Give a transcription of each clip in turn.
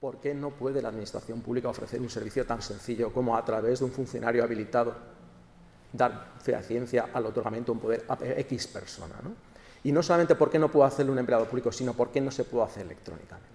¿por qué no puede la administración pública ofrecer un servicio tan sencillo como a través de un funcionario habilitado dar fehaciencia al otorgamiento de un poder a X persona, ¿no? Y no solamente por qué no puede hacerlo un empleado público, sino por qué no se puede hacer electrónicamente.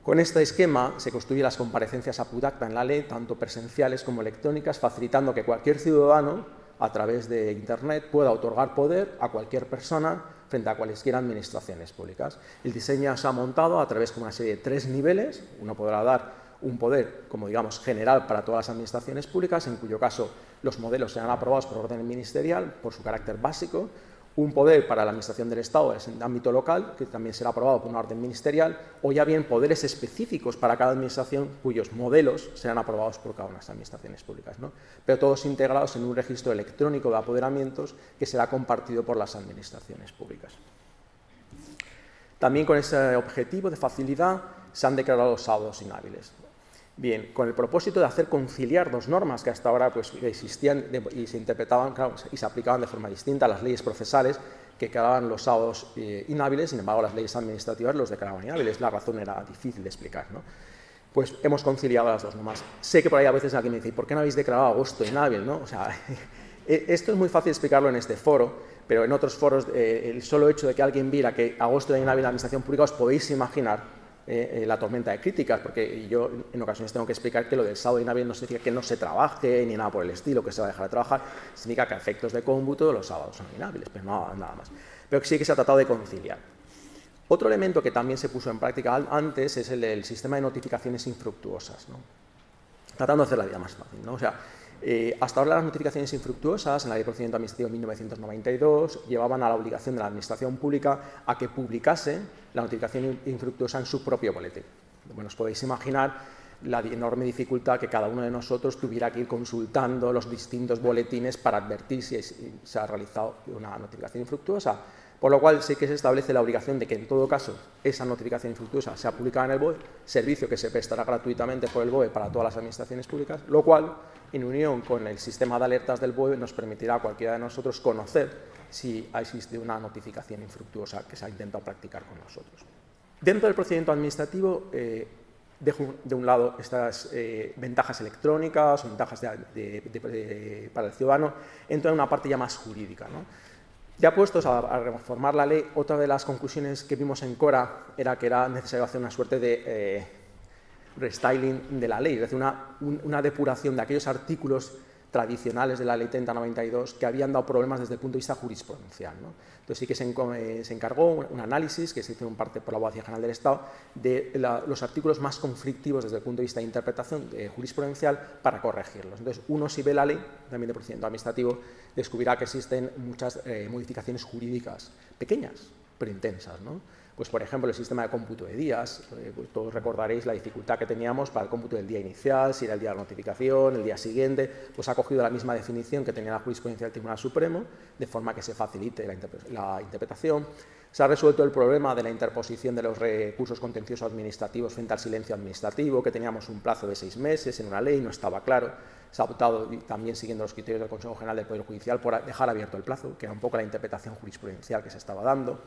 Con este esquema se construyen las comparecencias a putacta en la ley, tanto presenciales como electrónicas, facilitando que cualquier ciudadano, a través de Internet, pueda otorgar poder a cualquier persona frente a cualesquiera administraciones públicas. El diseño se ha montado a través de una serie de 3 niveles. Uno podrá dar un poder, como digamos, general para todas las administraciones públicas, en cuyo caso los modelos serán aprobados por orden ministerial, por su carácter básico. Un poder para la administración del Estado en el ámbito local, que también será aprobado por una orden ministerial, o ya bien poderes específicos para cada administración, cuyos modelos serán aprobados por cada una de las administraciones públicas, ¿no? Pero todos integrados en un registro electrónico de apoderamientos que será compartido por las administraciones públicas. También con ese objetivo de facilidad se han declarado los sábados inhábiles. Bien, con el propósito de hacer conciliar dos normas que hasta ahora pues, existían y se interpretaban, claro, y se aplicaban de forma distinta a las leyes procesales que declaraban los sábados inhábiles, sin embargo las leyes administrativas los declaraban inhábiles. La razón era difícil de explicar, ¿no? Pues hemos conciliado las dos normas. Sé que por ahí a veces alguien me dice, ¿por qué no habéis declarado agosto inhábil, ¿no? O sea, esto es muy fácil explicarlo en este foro, pero en otros foros el solo hecho de que alguien viera que agosto era inhábil en la administración pública, os podéis imaginar la tormenta de críticas, porque yo en ocasiones tengo que explicar que lo del sábado inhábil no significa que no se trabaje ni nada por el estilo, que se va a dejar de trabajar, significa que a efectos de cómputo los sábados son inhábiles, pero no, nada más. Pero sí que se ha tratado de conciliar. Otro elemento que también se puso en práctica antes es el del sistema de notificaciones infructuosas, ¿no? Tratando de hacer la vida más fácil, ¿no? O sea, hasta ahora las notificaciones infructuosas en la Ley de Procedimiento Administrativo de 1992 llevaban a la obligación de la Administración Pública a que publicase la notificación infructuosa en su propio boletín. Bueno, os podéis imaginar la enorme dificultad que cada uno de nosotros tuviera que ir consultando los distintos boletines para advertir si se ha realizado una notificación infructuosa. Por lo cual sí que se establece la obligación de que en todo caso esa notificación infructuosa sea publicada en el BOE, servicio que se prestará gratuitamente por el BOE para todas las administraciones públicas, lo cual, en unión con el sistema de alertas del BOE, nos permitirá a cualquiera de nosotros conocer si existe una notificación infructuosa que se ha intentado practicar con nosotros. Dentro del procedimiento administrativo, dejo de un lado estas ventajas electrónicas o ventajas para el ciudadano, entro en una parte ya más jurídica, ¿no? Ya puestos a reformar la ley, otra de las conclusiones que vimos en Cora era que era necesario hacer una suerte de restyling de la ley, es decir, una depuración de aquellos artículos tradicionales de la Ley 3092 que habían dado problemas desde el punto de vista jurisprudencial, ¿no? Entonces sí que se encargó un análisis que se hizo en parte por la Abogacía General del Estado de los artículos más conflictivos desde el punto de vista de interpretación jurisprudencial para corregirlos. Entonces uno, si ve la ley también de procedimiento administrativo, descubrirá que existen muchas modificaciones jurídicas pequeñas pero intensas, ¿no? Pues, por ejemplo, el sistema de cómputo de días, pues todos recordaréis la dificultad que teníamos para el cómputo del día inicial, si era el día de la notificación, el día siguiente, pues ha cogido la misma definición que tenía la jurisprudencia del Tribunal Supremo, de forma que se facilite la interpretación. Se ha resuelto el problema de la interposición de los recursos contenciosos administrativos frente al silencio administrativo, que teníamos un plazo de 6 meses en una ley, no estaba claro. Se ha optado, también siguiendo los criterios del Consejo General del Poder Judicial, por dejar abierto el plazo, que era un poco la interpretación jurisprudencial que se estaba dando.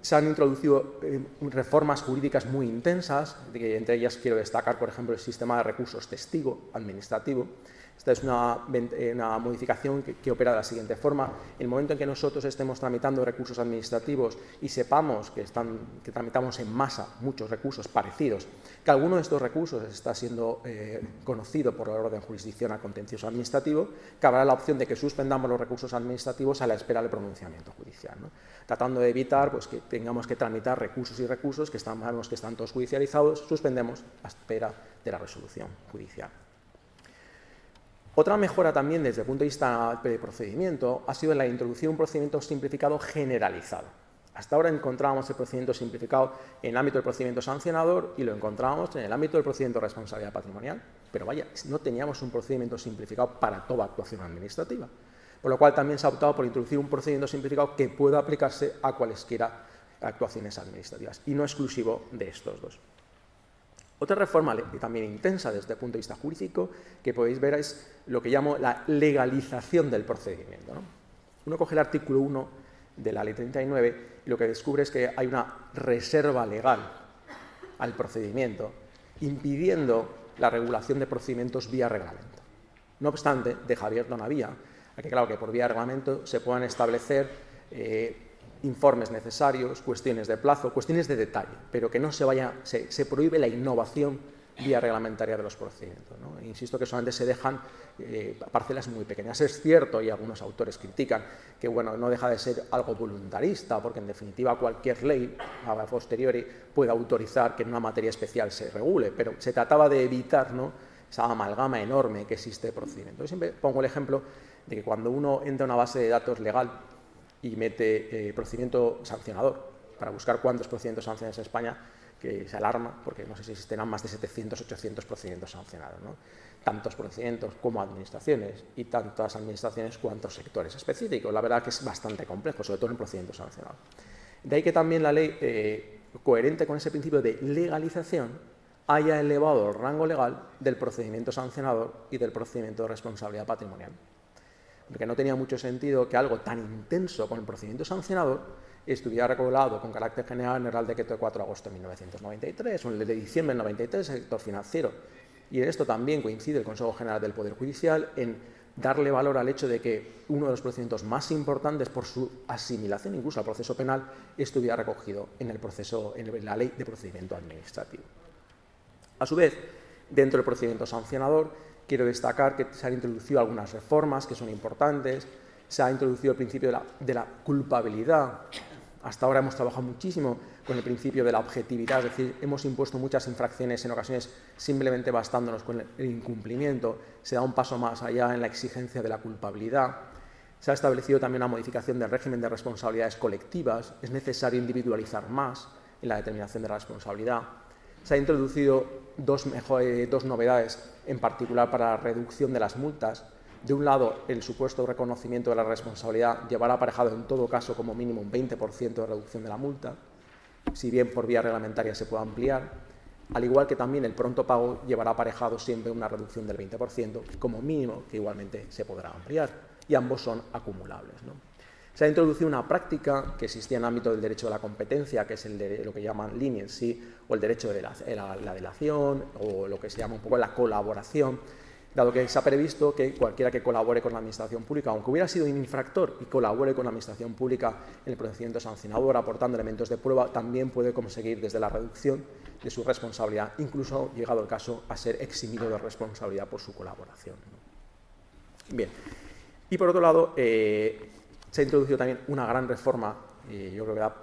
Se han introducido reformas jurídicas muy intensas, entre ellas quiero destacar, por ejemplo, el sistema de recursos testigo administrativo. Esta es una modificación que opera de la siguiente forma. En el momento en que nosotros estemos tramitando recursos administrativos y sepamos que tramitamos en masa muchos recursos parecidos, que alguno de estos recursos está siendo conocido por el orden jurisdiccional contencioso administrativo, cabrá la opción de que suspendamos los recursos administrativos a la espera del pronunciamiento judicial, ¿no? Tratando de evitar pues, que tengamos que tramitar recursos y recursos que están todos judicializados, suspendemos a espera de la resolución judicial. Otra mejora también desde el punto de vista de procedimiento ha sido la introducción de un procedimiento simplificado generalizado. Hasta ahora encontrábamos el procedimiento simplificado en el ámbito del procedimiento sancionador y lo encontrábamos en el ámbito del procedimiento de responsabilidad patrimonial, pero vaya, no teníamos un procedimiento simplificado para toda actuación administrativa, por lo cual también se ha optado por introducir un procedimiento simplificado que pueda aplicarse a cualesquiera actuaciones administrativas y no exclusivo de estos dos. Otra reforma también intensa desde el punto de vista jurídico que podéis ver es lo que llamo la legalización del procedimiento, ¿no? Uno coge el artículo 1 de la Ley 39 y lo que descubre es que hay una reserva legal al procedimiento, impidiendo la regulación de procedimientos vía reglamento. No obstante, deja abierta una vía a que, claro, que por vía reglamento se puedan establecer informes necesarios, cuestiones de plazo, cuestiones de detalle, pero que no se prohíbe la innovación vía reglamentaria de los procedimientos, ¿no? Insisto que solamente se dejan parcelas muy pequeñas. Es cierto, y algunos autores critican, que bueno, no deja de ser algo voluntarista, porque en definitiva cualquier ley a posteriori puede autorizar que en una materia especial se regule, pero se trataba de evitar, ¿no?, esa amalgama enorme que existe de procedimientos. Yo siempre pongo el ejemplo de que cuando uno entra a una base de datos legal y mete procedimiento sancionador para buscar cuántos procedimientos sancionados en España, que se alarma, porque no sé si existirán más de 700, 800 procedimientos sancionados, ¿no? Tantos procedimientos como administraciones, y tantas administraciones cuantos sectores específicos. La verdad que es bastante complejo, sobre todo en procedimientos sancionados. De ahí que también la ley, coherente con ese principio de legalización, haya elevado el rango legal del procedimiento sancionador y del procedimiento de responsabilidad patrimonial. Porque no tenía mucho sentido que algo tan intenso como el procedimiento sancionador estuviera regulado con carácter general en el Real Decreto de 4 de agosto de 1993 o en el de diciembre del 93 del sector financiero. Y en esto también coincide el Consejo General del Poder Judicial en darle valor al hecho de que uno de los procedimientos más importantes por su asimilación incluso al proceso penal estuviera recogido en la Ley de Procedimiento Administrativo. A su vez, dentro del procedimiento sancionador, quiero destacar que se han introducido algunas reformas que son importantes. Se ha introducido el principio de la culpabilidad. Hasta ahora hemos trabajado muchísimo con el principio de la objetividad, es decir, hemos impuesto muchas infracciones en ocasiones simplemente bastándonos con el incumplimiento. Se da un paso más allá en la exigencia de la culpabilidad. Se ha establecido también una modificación del régimen de responsabilidades colectivas. Es necesario individualizar más en la determinación de la responsabilidad. Se han introducido dos novedades, en particular para la reducción de las multas. De un lado, el supuesto reconocimiento de la responsabilidad llevará aparejado en todo caso como mínimo un 20% de reducción de la multa, si bien por vía reglamentaria se puede ampliar, al igual que también el pronto pago llevará aparejado siempre una reducción del 20% como mínimo, que igualmente se podrá ampliar, y ambos son acumulables, ¿no? Se ha introducido una práctica que existía en el ámbito del derecho de la competencia, que es lo que llaman leniency, o el derecho de la delación, o lo que se llama un poco la colaboración, dado que se ha previsto que cualquiera que colabore con la administración pública, aunque hubiera sido un infractor y colabore con la administración pública en el procedimiento sancionador, aportando elementos de prueba, también puede conseguir desde la reducción de su responsabilidad, incluso llegado el caso a ser eximido de responsabilidad por su colaboración, ¿no? Bien, y por otro lado, se ha introducido también una gran reforma, yo creo que da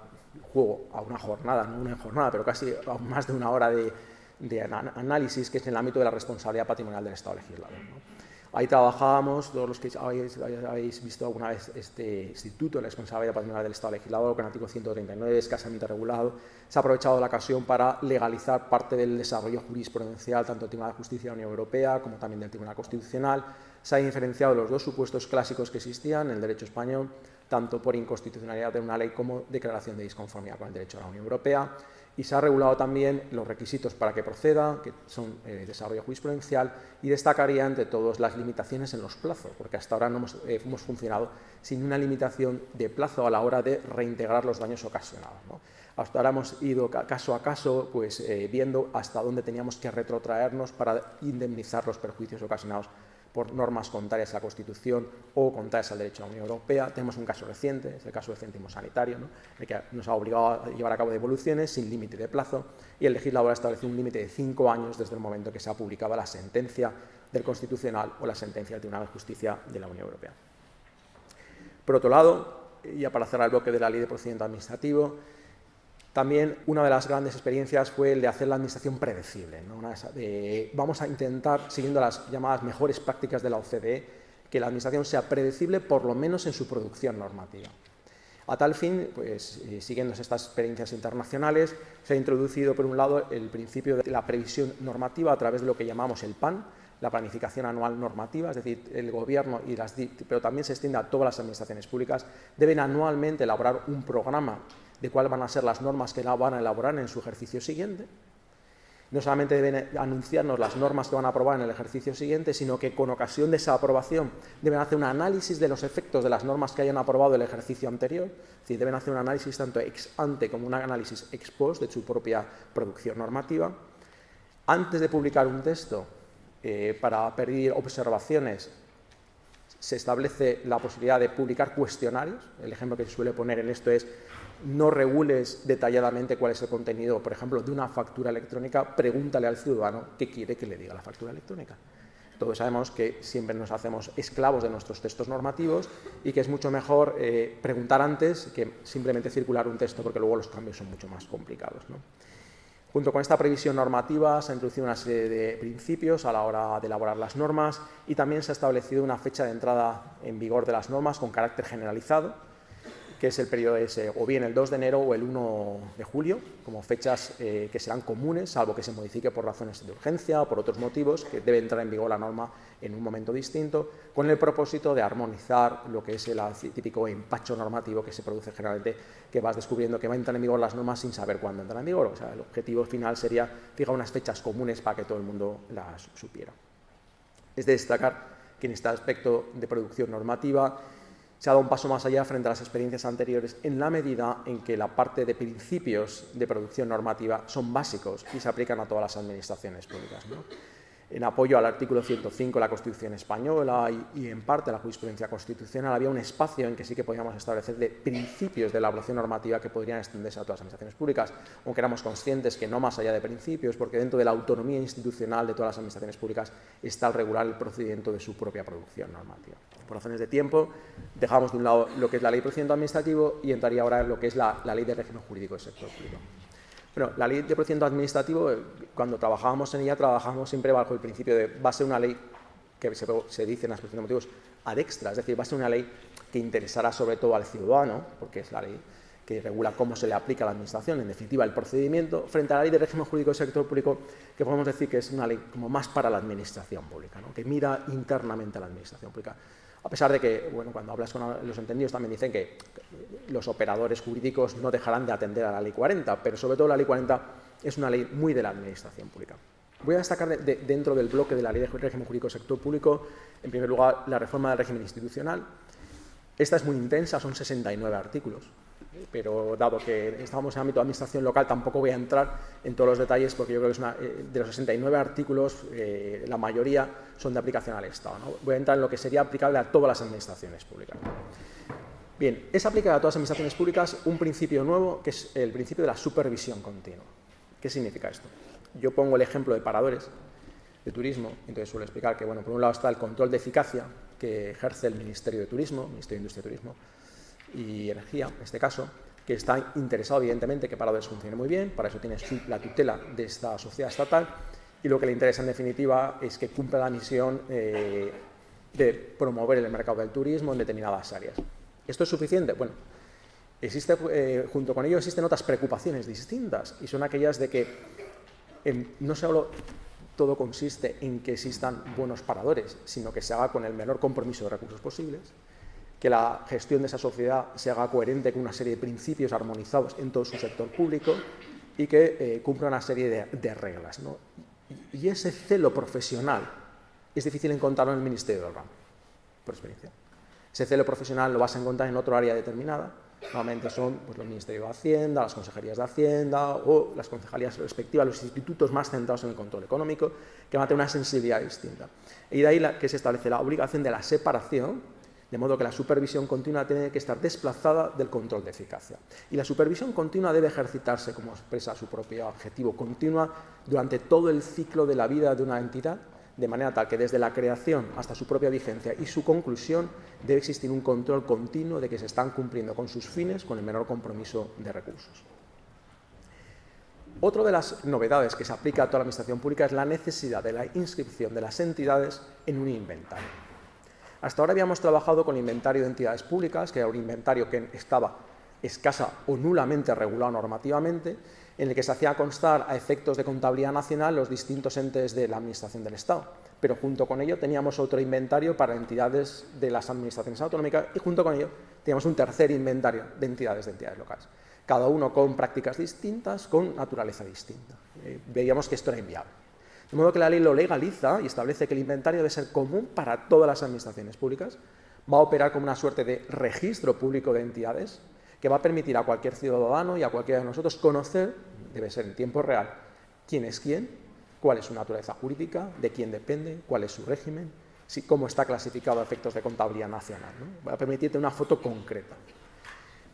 juego a una jornada, no una jornada, pero casi a más de una hora de análisis, que es en el ámbito de la responsabilidad patrimonial del Estado legislador, ¿no? Ahí trabajábamos, todos los que habéis visto alguna vez este Instituto de la Responsabilidad Patrimonial del Estado legislador, con el artículo 139, escasamente regulado. Se ha aprovechado la ocasión para legalizar parte del desarrollo jurisprudencial, tanto del Tribunal de Justicia de la Unión Europea como también del Tribunal Constitucional. Se han diferenciado los dos supuestos clásicos que existían en el derecho español, tanto por inconstitucionalidad de una ley como declaración de disconformidad con el derecho de la Unión Europea. Y se ha regulado también los requisitos para que proceda, que son desarrollo jurisprudencial, y destacaría entre todos las limitaciones en los plazos, porque hasta ahora no hemos funcionado sin una limitación de plazo a la hora de reintegrar los daños ocasionados, ¿no? Hasta ahora hemos ido caso a caso, pues, viendo hasta dónde teníamos que retrotraernos para indemnizar los perjuicios ocasionados por normas contrarias a la Constitución o contrarias al derecho de la Unión Europea. Tenemos un caso reciente, es el caso del céntimo sanitario, ¿no?, el que nos ha obligado a llevar a cabo devoluciones sin límite de plazo, y el legislador ha establecido un límite de 5 años desde el momento que se ha publicado la sentencia del Constitucional o la sentencia del Tribunal de Justicia de la Unión Europea. Por otro lado, ya para cerrar el bloque de la Ley de Procedimiento Administrativo, también una de las grandes experiencias fue el de hacer la administración predecible, ¿no? Vamos a intentar, siguiendo las llamadas mejores prácticas de la OCDE, que la administración sea predecible por lo menos en su producción normativa. A tal fin, pues, siguiendo estas experiencias internacionales, se ha introducido, por un lado, el principio de la previsión normativa a través de lo que llamamos el PAN, la planificación anual normativa, es decir, el Gobierno, pero también se extiende a todas las administraciones públicas, deben anualmente elaborar un programa de cuáles van a ser las normas que van a elaborar en su ejercicio siguiente. no solamente deben anunciarnos las normas que van a aprobar en el ejercicio siguiente, sino que con ocasión de esa aprobación deben hacer un análisis de los efectos de las normas que hayan aprobado el ejercicio anterior, es decir, deben hacer un análisis tanto ex ante como un análisis ex post de su propia producción normativa. Antes de publicar un texto, para pedir observaciones, se establece la posibilidad de publicar cuestionarios. El ejemplo que se suele poner en esto es: no regules detalladamente cuál es el contenido, por ejemplo, de una factura electrónica, pregúntale al ciudadano qué quiere que le diga la factura electrónica. Todos sabemos que siempre nos hacemos esclavos de nuestros textos normativos y que es mucho mejor preguntar antes que simplemente circular un texto, porque luego los cambios son mucho más complicados, ¿no? Junto con esta previsión normativa se ha introducido una serie de principios a la hora de elaborar las normas y también se ha establecido una fecha de entrada en vigor de las normas con carácter generalizado, que es el periodo o bien el 2 de enero o el 1 de julio, como fechas que serán comunes, salvo que se modifique por razones de urgencia o por otros motivos, que debe entrar en vigor la norma en un momento distinto, con el propósito de armonizar lo que es el típico empacho normativo que se produce generalmente, que vas descubriendo que va a entrar en vigor las normas sin saber cuándo entran en vigor. O sea, el objetivo final sería fijar unas fechas comunes para que todo el mundo las supiera. Es de destacar que en este aspecto de producción normativa se ha dado un paso más allá frente a las experiencias anteriores en la medida en que la parte de principios de producción normativa son básicos y se aplican a todas las administraciones públicas, ¿no? En apoyo al artículo 105 de la Constitución española y en parte la jurisprudencia constitucional, había un espacio en que sí que podíamos establecer de principios de elaboración normativa que podrían extenderse a todas las administraciones públicas, aunque éramos conscientes que no más allá de principios, porque dentro de la autonomía institucional de todas las administraciones públicas está el regular el procedimiento de su propia producción normativa. Por razones de tiempo, dejamos de un lado lo que es la ley de procedimiento administrativo y entraría ahora en lo que es la ley de régimen jurídico del sector público. Bueno, la ley de procedimiento administrativo, cuando trabajábamos en ella, trabajábamos siempre bajo el principio de va a ser una ley que se dice en la exposición de motivos ad extra, es decir, va a ser una ley que interesará sobre todo al ciudadano, porque es la ley que regula cómo se le aplica a la administración, en definitiva el procedimiento, frente a la ley de régimen jurídico del sector público, que podemos decir que es una ley como más para la administración pública, ¿no? Que mira internamente a la administración pública. A pesar de que, bueno, cuando hablas con los entendidos también dicen que los operadores jurídicos no dejarán de atender a la Ley 40, pero sobre todo la Ley 40 es una ley muy de la administración pública. Voy a destacar dentro del bloque de la Ley de régimen jurídico del sector público, en primer lugar, la reforma del régimen institucional. Esta es muy intensa, son 69 artículos, pero dado que estamos en el ámbito de administración local, tampoco voy a entrar en todos los detalles, porque yo creo que de los 69 artículos, la mayoría son de aplicación al Estado, ¿no? Voy a entrar en lo que sería aplicable a todas las administraciones públicas. Bien, es aplicable a todas las administraciones públicas un principio nuevo, que es el principio de la supervisión continua. ¿Qué significa esto? Yo pongo el ejemplo de paradores de turismo, entonces suelo explicar que, bueno, por un lado está el control de eficacia que ejerce el Ministerio de Turismo, Ministerio de Industria y Turismo y Energía, en este caso, que está interesado, evidentemente, que paradores funcione muy bien, para eso tiene la tutela de esta sociedad estatal, y lo que le interesa, en definitiva, es que cumpla la misión de promover el mercado del turismo en determinadas áreas. ¿Esto es suficiente? Bueno, junto con ello existen otras preocupaciones distintas, y son aquellas de que no solo todo consiste en que existan buenos paradores, sino que se haga con el menor compromiso de recursos posibles, que la gestión de esa sociedad se haga coherente con una serie de principios armonizados en todo su sector público y que cumpla una serie de reglas, ¿no? Y ese celo profesional es difícil encontrarlo en el Ministerio del Ramo, por experiencia. Ese celo profesional lo vas a encontrar en otro área determinada. Normalmente son pues, los Ministerios de Hacienda, las Consejerías de Hacienda o las concejalías respectivas, los institutos más centrados en el control económico, que van a tener una sensibilidad distinta. Y de ahí que se establece la obligación de la separación, de modo que la supervisión continua tiene que estar desplazada del control de eficacia. Y la supervisión continua debe ejercitarse, como expresa su propio objetivo, continua durante todo el ciclo de la vida de una entidad, de manera tal que desde la creación hasta su propia vigencia y su conclusión debe existir un control continuo de que se están cumpliendo con sus fines con el menor compromiso de recursos. Otra de las novedades que se aplica a toda la administración pública es la necesidad de la inscripción de las entidades en un inventario. Hasta ahora habíamos trabajado con el inventario de entidades públicas, que era un inventario que estaba escasa o nulamente regulado normativamente, en el que se hacía constar a efectos de contabilidad nacional los distintos entes de la Administración del Estado. Pero junto con ello teníamos otro inventario para entidades de las administraciones autonómicas y junto con ello teníamos un tercer inventario de entidades locales. Cada uno con prácticas distintas, con naturaleza distinta. veíamos que esto era inviable. De modo que la ley lo legaliza y establece que el inventario debe ser común para todas las administraciones públicas, va a operar como una suerte de registro público de entidades que va a permitir a cualquier ciudadano y a cualquiera de nosotros conocer, debe ser en tiempo real, quién es quién, cuál es su naturaleza jurídica, de quién depende, cuál es su régimen, cómo está clasificado a efectos de contabilidad nacional, ¿no? Va a permitirte una foto concreta.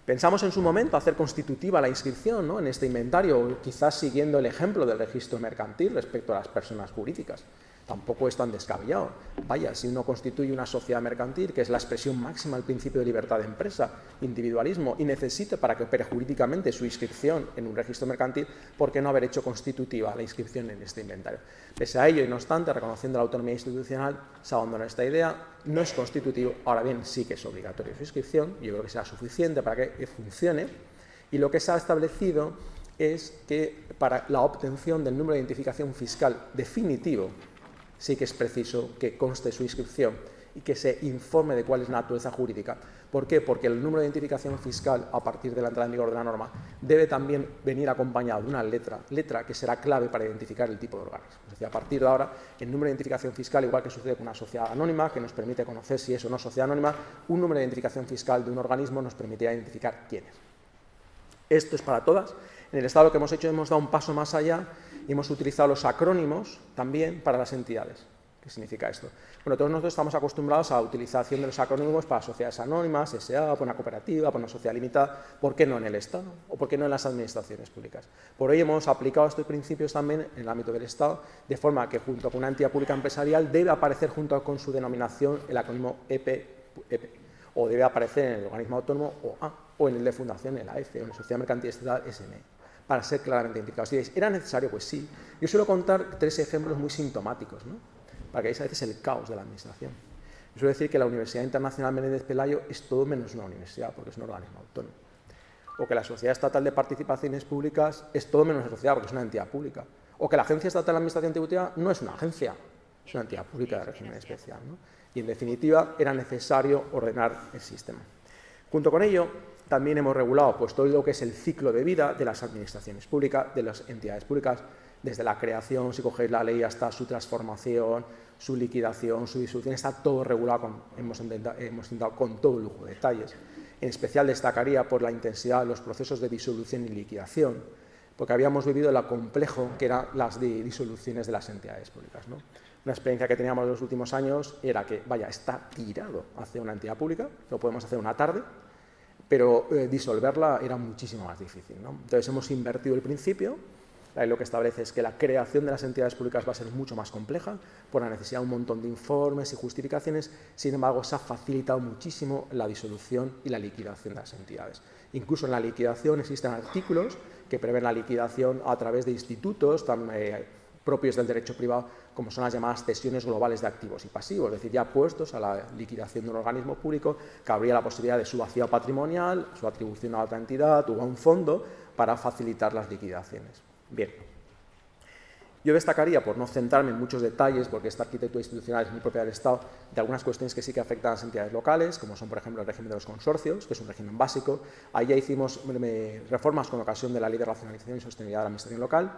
Pensamos en su momento hacer constitutiva la inscripción, ¿no?, en este inventario, quizás siguiendo el ejemplo del registro mercantil respecto a las personas jurídicas. Tampoco es tan descabellado. Vaya, si uno constituye una sociedad mercantil, que es la expresión máxima del principio de libertad de empresa, individualismo, y necesita para que opere jurídicamente su inscripción en un registro mercantil, ¿por qué no haber hecho constitutiva la inscripción en este inventario? Pese a ello, y no obstante, reconociendo la autonomía institucional, se abandona esta idea, no es constitutivo, ahora bien, sí que es obligatorio su inscripción, yo creo que será suficiente para que funcione, y lo que se ha establecido es que para la obtención del número de identificación fiscal definitivo, sí que es preciso que conste su inscripción y que se informe de cuál es la naturaleza jurídica. ¿Por qué? Porque el número de identificación fiscal, a partir de la entrada en vigor de la norma, debe también venir acompañado de una letra que será clave para identificar el tipo de organismo. Es decir, a partir de ahora, el número de identificación fiscal, igual que sucede con una sociedad anónima, que nos permite conocer si es o no sociedad anónima, un número de identificación fiscal de un organismo nos permitirá identificar quién es. Esto es para todas. En el Estado lo que hemos hecho, hemos dado un paso más allá y hemos utilizado los acrónimos también para las entidades. ¿Qué significa esto? Bueno, todos nosotros estamos acostumbrados a la utilización de los acrónimos para sociedades anónimas, SA, para una cooperativa, para una sociedad limitada. ¿Por qué no en el Estado? ¿O por qué no en las administraciones públicas? Por ello hemos aplicado estos principios también en el ámbito del Estado, de forma que junto con una entidad pública empresarial debe aparecer junto con su denominación el acrónimo EP, o debe aparecer en el organismo autónomo OA, o en el de fundación el AF, o en la sociedad mercantil estatal SME. Para ser claramente identificados. Si diréis, ¿era necesario? Pues sí. Yo suelo contar 3 ejemplos muy sintomáticos, ¿no?, para que veáis a veces el caos de la administración. Yo suelo decir que la Universidad Internacional Menéndez Pelayo es todo menos una universidad, porque es un organismo autónomo. O que la Sociedad Estatal de Participaciones Públicas es todo menos una sociedad, porque es una entidad pública. O que la Agencia Estatal de Administración Tributaria no es una agencia, es una entidad pública de régimen especial, ¿no? Y, en definitiva, era necesario ordenar el sistema. Junto con ello, también hemos regulado pues, todo lo que es el ciclo de vida de las administraciones públicas, de las entidades públicas, desde la creación, si cogéis la ley, hasta su transformación, su liquidación, su disolución, está todo regulado, hemos intentado con todo lujo de detalles. En especial destacaría por la intensidad de los procesos de disolución y liquidación, porque habíamos vivido lo complejo que eran las disoluciones de las entidades públicas, ¿no? Una experiencia que teníamos en los últimos años era que, vaya, está tirado hacia una entidad pública, lo podemos hacer una tarde, pero disolverla era muchísimo más difícil, ¿no? Entonces hemos invertido el principio. Ahí lo que establece es que la creación de las entidades públicas va a ser mucho más compleja por la necesidad de un montón de informes y justificaciones. Sin embargo, se ha facilitado muchísimo la disolución y la liquidación de las entidades. Incluso en la liquidación existen artículos que prevén la liquidación a través de institutos propios del derecho privado, como son las llamadas cesiones globales de activos y pasivos, es decir, ya puestos a la liquidación de un organismo público, que habría la posibilidad de su vacío patrimonial, su atribución a otra entidad o a un fondo para facilitar las liquidaciones. Bien, yo destacaría, por no centrarme en muchos detalles, porque esta arquitectura institucional es muy propia del Estado, de algunas cuestiones que sí que afectan a las entidades locales, como son, por ejemplo, el régimen de los consorcios, que es un régimen básico. Ahí ya hicimos reformas con ocasión de la Ley de Racionalización y Sostenibilidad de la Administración Local.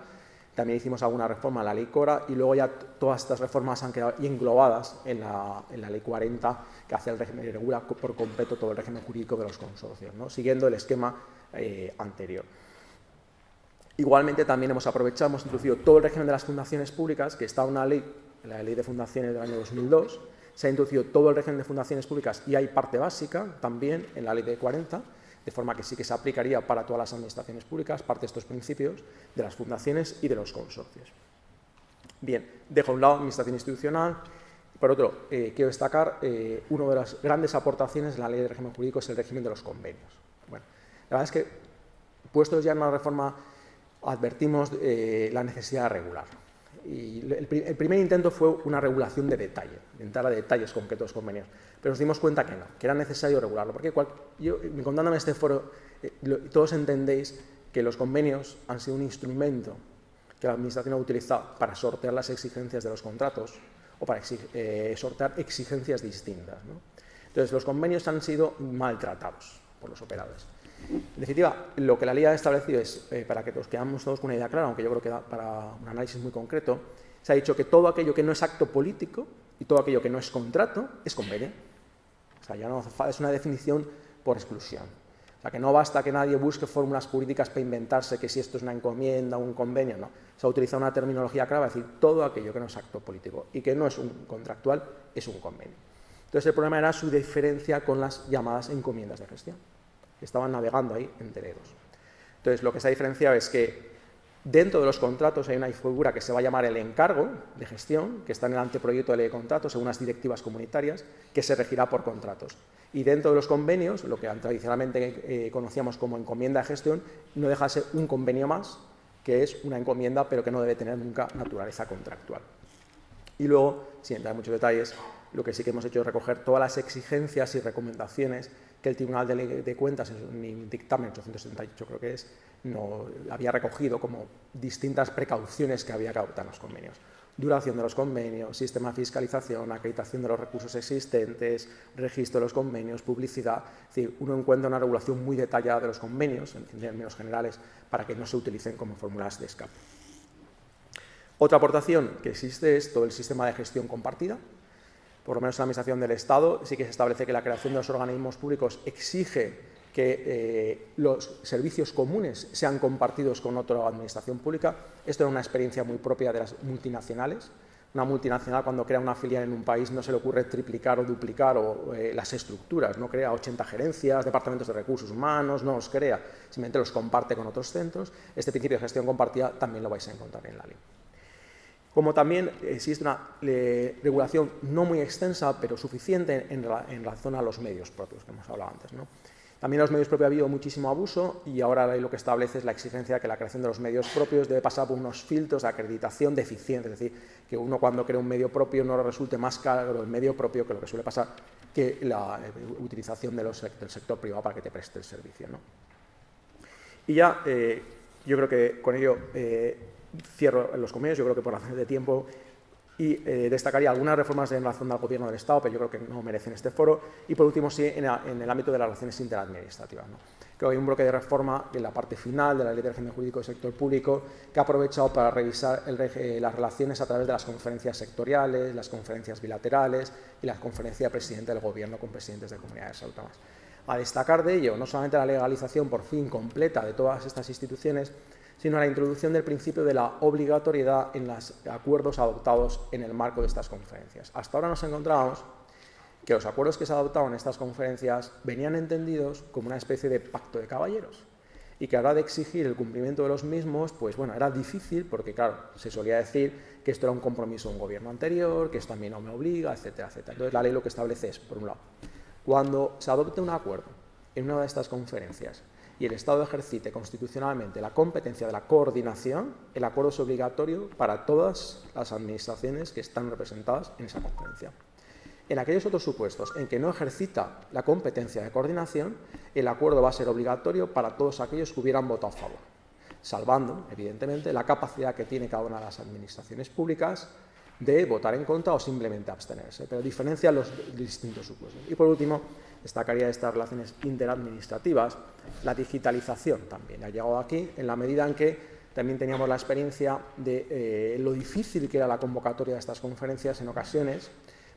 También hicimos alguna reforma en la Ley Cora y luego ya todas estas reformas han quedado englobadas en la Ley 40, que hace el régimen y regula por completo todo el régimen jurídico de los consorcios, ¿no?, siguiendo el esquema anterior. Igualmente también hemos aprovechado, hemos introducido todo el régimen de las fundaciones públicas, que está una ley, la Ley de Fundaciones del año 2002, se ha introducido todo el régimen de fundaciones públicas y hay parte básica también en la Ley de 40, de forma que sí que se aplicaría para todas las administraciones públicas, parte de estos principios de las fundaciones y de los consorcios. Bien, dejo a un lado administración institucional. Por otro, quiero destacar una de las grandes aportaciones de la Ley de Régimen Jurídico es el régimen de los convenios. Bueno, la verdad es que, puestos ya en una reforma, advertimos la necesidad de regular. Y el primer intento fue una regulación de detalle, de entrar a detalles concretos de los convenios, pero nos dimos cuenta que no, que era necesario regularlo, porque yo, contándome este foro, todos entendéis que los convenios han sido un instrumento que la Administración ha utilizado para sortear las exigencias de los contratos o para sortear exigencias distintas, ¿no? Entonces, los convenios han sido maltratados por los operadores. En definitiva, lo que la ley ha establecido es, para que nos quedamos todos con una idea clara, aunque yo creo que da para un análisis muy concreto, se ha dicho que todo aquello que no es acto político y todo aquello que no es contrato es convenio. O sea, ya no es una definición por exclusión. O sea, que no basta que nadie busque fórmulas jurídicas para inventarse que si esto es una encomienda o un convenio, no. Se ha utilizado una terminología clara, es decir, todo aquello que no es acto político y que no es un contractual es un convenio. Entonces, el problema era su diferencia con las llamadas encomiendas de gestión, que estaban navegando ahí entre dedos. Entonces, lo que se ha diferenciado es que dentro de los contratos hay una figura que se va a llamar el encargo de gestión, que está en el anteproyecto de ley de contratos, según las directivas comunitarias, que se regirá por contratos. Y dentro de los convenios, lo que tradicionalmente conocíamos como encomienda de gestión, no deja de ser un convenio más, que es una encomienda, pero que no debe tener nunca naturaleza contractual. Y luego, sin entrar en muchos detalles, lo que sí que hemos hecho es recoger todas las exigencias y recomendaciones que el Tribunal de Cuentas, en mi dictamen 878 creo que es, no había recogido como distintas precauciones que había que adoptar en los convenios. Duración de los convenios, sistema de fiscalización, acreditación de los recursos existentes, registro de los convenios, publicidad. Es decir, uno encuentra una regulación muy detallada de los convenios, en términos generales, para que no se utilicen como fórmulas de escape. Otra aportación que existe es todo el sistema de gestión compartida. Por lo menos en la Administración del Estado sí que se establece que la creación de los organismos públicos exige que los servicios comunes sean compartidos con otra administración pública. Esto era una experiencia muy propia de las multinacionales. Una multinacional, cuando crea una filial en un país, no se le ocurre triplicar o duplicar las estructuras, no crea 80 gerencias, departamentos de recursos humanos, no los crea, simplemente los comparte con otros centros. Este principio de gestión compartida también lo vais a encontrar en la ley. Como también existe una regulación no muy extensa, pero suficiente en relación a los medios propios, que hemos hablado antes, ¿no? También en los medios propios ha habido muchísimo abuso y ahora la ley lo que establece es la exigencia de que la creación de los medios propios debe pasar por unos filtros de acreditación deficientes, es decir, que uno cuando crea un medio propio no le resulte más caro el medio propio que lo que suele pasar que la utilización del sector privado para que te preste el servicio, ¿no? Y ya, yo creo que con ello cierro los convenios, yo creo que por razones de tiempo, y destacaría algunas reformas en relación al Gobierno del Estado, pero yo creo que no merecen este foro, y por último sí en el ámbito de las relaciones interadministrativas, ¿no? Creo que hay un bloque de reforma en la parte final de la Ley de Régimen Jurídico del Sector Público que ha aprovechado para revisar las relaciones a través de las conferencias sectoriales, las conferencias bilaterales y las conferencias de presidente del Gobierno con presidentes de comunidades autónomas. A destacar de ello, no solamente la legalización por fin completa de todas estas instituciones, sino la introducción del principio de la obligatoriedad en los acuerdos adoptados en el marco de estas conferencias. Hasta ahora nos encontrábamos que los acuerdos que se adoptaban en estas conferencias venían entendidos como una especie de pacto de caballeros y que a la hora de exigir el cumplimiento de los mismos, pues bueno, era difícil porque, claro, se solía decir que esto era un compromiso de un gobierno anterior, que esto a mí no me obliga, etcétera, etcétera. Entonces, la ley lo que establece es, por un lado, cuando se adopte un acuerdo en una de estas conferencias y el Estado ejercite constitucionalmente la competencia de la coordinación, el acuerdo es obligatorio para todas las administraciones que están representadas en esa conferencia. En aquellos otros supuestos en que no ejercita la competencia de coordinación, el acuerdo va a ser obligatorio para todos aquellos que hubieran votado a favor, salvando, evidentemente, la capacidad que tiene cada una de las administraciones públicas de votar en contra o simplemente abstenerse, pero diferencia los distintos supuestos. Y por último, destacaría de estas relaciones interadministrativas la digitalización también. Ha llegado aquí en la medida en que también teníamos la experiencia de lo difícil que era la convocatoria de estas conferencias en ocasiones,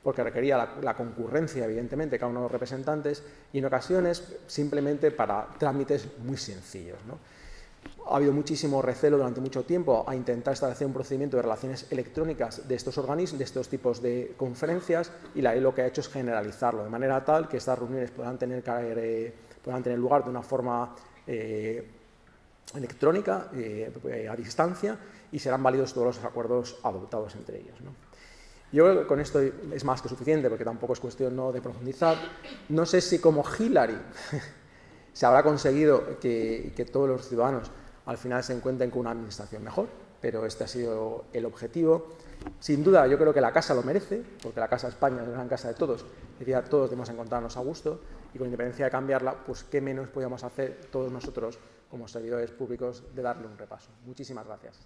porque requería la concurrencia, evidentemente, de cada uno de los representantes, y en ocasiones simplemente para trámites muy sencillos, ¿no? Ha habido muchísimo recelo durante mucho tiempo a intentar establecer un procedimiento de relaciones electrónicas de estos organismos, de estos tipos de conferencias, y la ley lo que ha hecho es generalizarlo, de manera tal que estas reuniones puedan tener lugar de una forma electrónica, a distancia, y serán válidos todos los acuerdos adoptados entre ellos, ¿no? Yo creo que con esto es más que suficiente, porque tampoco es cuestión de profundizar. No sé si como Hillary se habrá conseguido que todos los ciudadanos al final se encuentren con una administración mejor, pero este ha sido el objetivo. Sin duda, yo creo que la casa lo merece, porque la Casa de España es la gran casa de todos, y ya todos debemos encontrarnos a gusto, y con independencia de cambiarla, pues qué menos podíamos hacer todos nosotros como servidores públicos de darle un repaso. Muchísimas gracias.